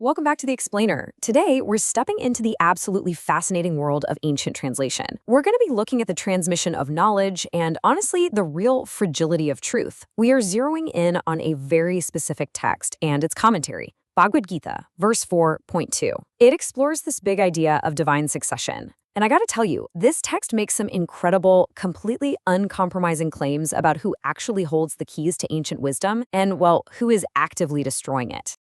Welcome back to The Explainer. Today, we're stepping into the absolutely fascinating world of ancient translation. We're going to be looking at the transmission of knowledge and, honestly, the real fragility of truth. We are zeroing in on a very specific text and its commentary, Bhagavad Gita, verse 4.2. It explores this big idea of divine succession. And I gotta tell you, this text makes some incredible, completely uncompromising claims about who actually holds the keys to ancient wisdom and, well, who is actively destroying it.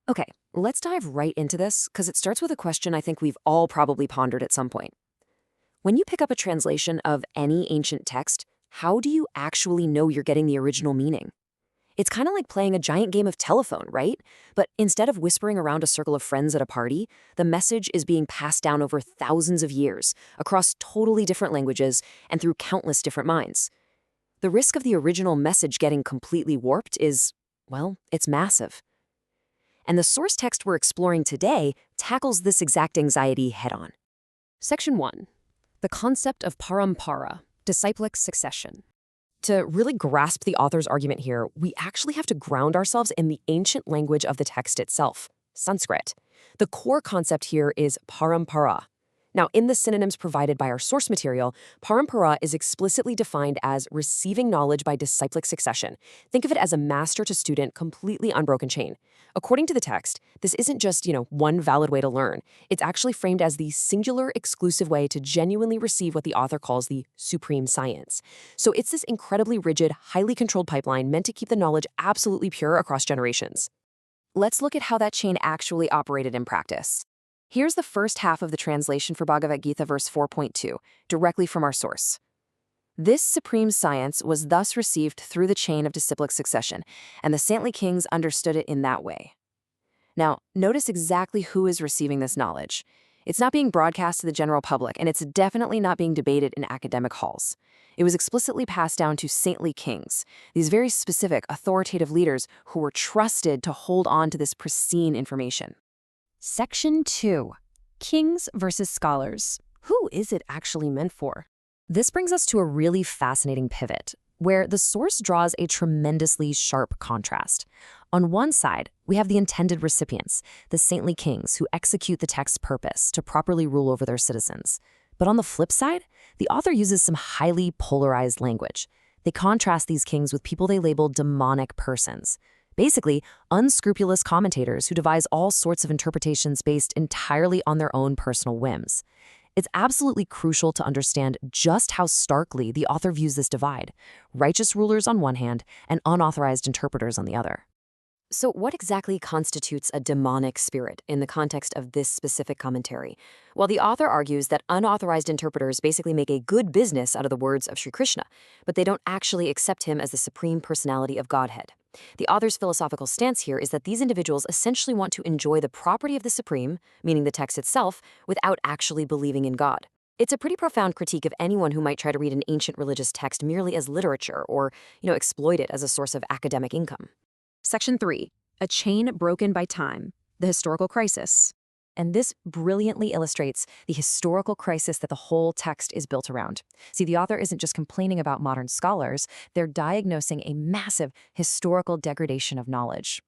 Okay, let's dive right into this because it starts with a question I think we've all probably pondered at some point. When you pick up a translation of any ancient text, how do you actually know you're getting the original meaning? It's kind of like playing a giant game of telephone, right? But instead of whispering around a circle of friends at a party, the message is being passed down over thousands of years, across totally different languages and through countless different minds. The risk of the original message getting completely warped is, well, it's massive. And the source text we're exploring today tackles this exact anxiety head-on. Section 1. The concept of param-parā, disciplic succession. To really grasp the author's argument here, we actually have to ground ourselves in the ancient language of the text itself, Sanskrit. The core concept here is paramparā. Now, in the synonyms provided by our source material, paramparā is explicitly defined as receiving knowledge by disciplic succession. Think of it as a master to student, completely unbroken chain. According to the text, this isn't just, one valid way to learn. It's actually framed as the singular, exclusive way to genuinely receive what the author calls the supreme science. So it's this incredibly rigid, highly controlled pipeline meant to keep the knowledge absolutely pure across generations. Let's look at how that chain actually operated in practice. Here's the first half of the translation for Bhagavad Gita verse 4.2, directly from our source. This supreme science was thus received through the chain of disciplic succession, and the saintly kings understood it in that way. Now, notice exactly who is receiving this knowledge. It's not being broadcast to the general public, and it's definitely not being debated in academic halls. It was explicitly passed down to saintly kings, these very specific, authoritative leaders who were trusted to hold on to this pristine information. Section 2. Kings versus scholars. Who is it actually meant for? This brings us to a really fascinating pivot, where the source draws a tremendously sharp contrast. On one side, we have the intended recipients, the saintly kings who execute the text's purpose to properly rule over their citizens. But on the flip side, the author uses some highly polarized language. They contrast these kings with people they label demonic persons. Basically, unscrupulous commentators who devise all sorts of interpretations based entirely on their own personal whims. It's absolutely crucial to understand just how starkly the author views this divide, righteous rulers on one hand and unauthorized interpreters on the other. So what exactly constitutes a demonic spirit in the context of this specific commentary? Well, the author argues that unauthorized interpreters basically make a good business out of the words of Sri Krishna, but they don't actually accept him as the supreme personality of Godhead. The author's philosophical stance here is that these individuals essentially want to enjoy the property of the supreme, meaning the text itself, without actually believing in God. It's a pretty profound critique of anyone who might try to read an ancient religious text merely as literature or, exploit it as a source of academic income. Section 3. A chain broken by time, the historical crisis. And this brilliantly illustrates the historical crisis that the whole text is built around. See, the author isn't just complaining about modern scholars, they're diagnosing a massive historical degradation of knowledge.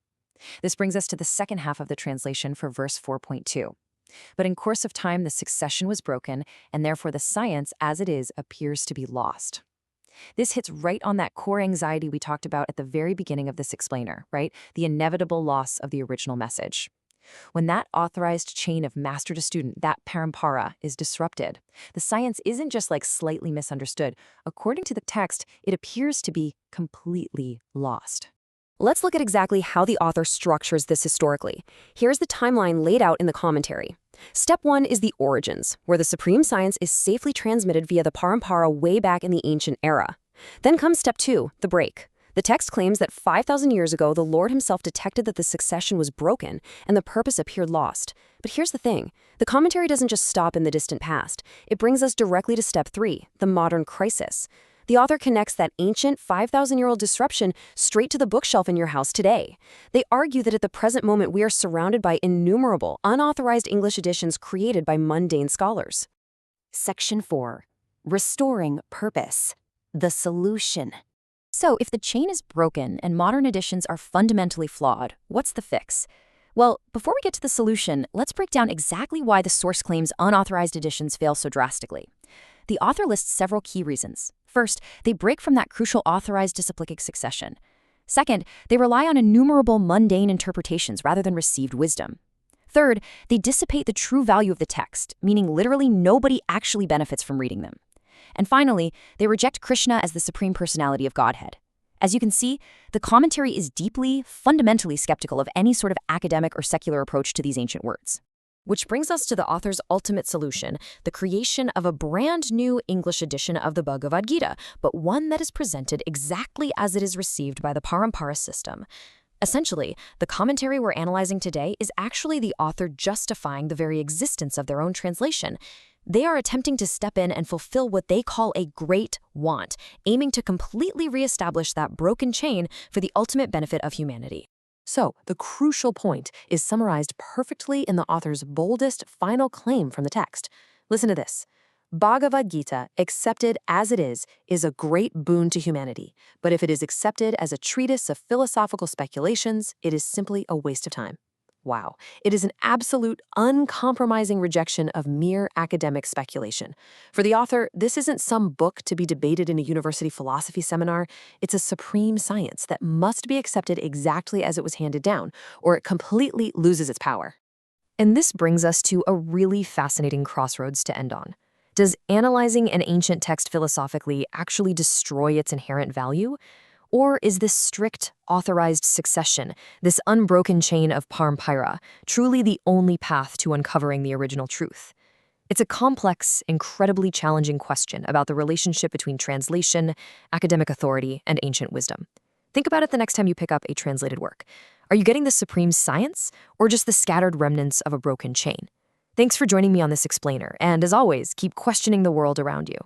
This brings us to the second half of the translation for verse 4.2. But in course of time, the succession was broken, and therefore the science as it is appears to be lost. This hits right on that core anxiety we talked about at the very beginning of this explainer, right? The inevitable loss of the original message. When that authorized chain of master to student, that paramparā, is disrupted, the science isn't just slightly misunderstood. According to the text, it appears to be completely lost. Let's look at exactly how the author structures this historically. Here's the timeline laid out in the commentary. Step 1 is the origins, where the supreme science is safely transmitted via the paramparā way back in the ancient era. Then comes step 2, the break. The text claims that 5,000 years ago, the Lord himself detected that the succession was broken and the purpose appeared lost. But here's the thing. The commentary doesn't just stop in the distant past. It brings us directly to step 3, the modern crisis. The author connects that ancient 5,000-year-old disruption straight to the bookshelf in your house today. They argue that at the present moment, we are surrounded by innumerable, unauthorized English editions created by mundane scholars. Section 4. Restoring purpose. The solution. So if the chain is broken and modern editions are fundamentally flawed, what's the fix? Well, before we get to the solution, let's break down exactly why the source claims unauthorized editions fail so drastically. The author lists several key reasons. First, they break from that crucial authorized disciplic succession. Second, they rely on innumerable mundane interpretations rather than received wisdom. Third, they dissipate the true value of the text, meaning literally nobody actually benefits from reading them. And finally, they reject Krishna as the Supreme Personality of Godhead. As you can see, the commentary is deeply, fundamentally skeptical of any sort of academic or secular approach to these ancient words. Which brings us to the author's ultimate solution, the creation of a brand new English edition of the Bhagavad Gita, but one that is presented exactly as it is received by the param-parā system. Essentially, the commentary we're analyzing today is actually the author justifying the very existence of their own translation. They are attempting to step in and fulfill what they call a great want, aiming to completely reestablish that broken chain for the ultimate benefit of humanity. So, the crucial point is summarized perfectly in the author's boldest final claim from the text. Listen to this. Bhagavad Gita, accepted as it is a great boon to humanity. But if it is accepted as a treatise of philosophical speculations, it is simply a waste of time. Wow. It is an absolute, uncompromising rejection of mere academic speculation. For the author, this isn't some book to be debated in a university philosophy seminar. It's a supreme science that must be accepted exactly as it was handed down, or it completely loses its power. And this brings us to a really fascinating crossroads to end on. Does analyzing an ancient text philosophically actually destroy its inherent value? Or is this strict, authorized succession, this unbroken chain of param-parā, truly the only path to uncovering the original truth? It's a complex, incredibly challenging question about the relationship between translation, academic authority, and ancient wisdom. Think about it the next time you pick up a translated work. Are you getting the supreme science, or just the scattered remnants of a broken chain? Thanks for joining me on this explainer, and as always, keep questioning the world around you.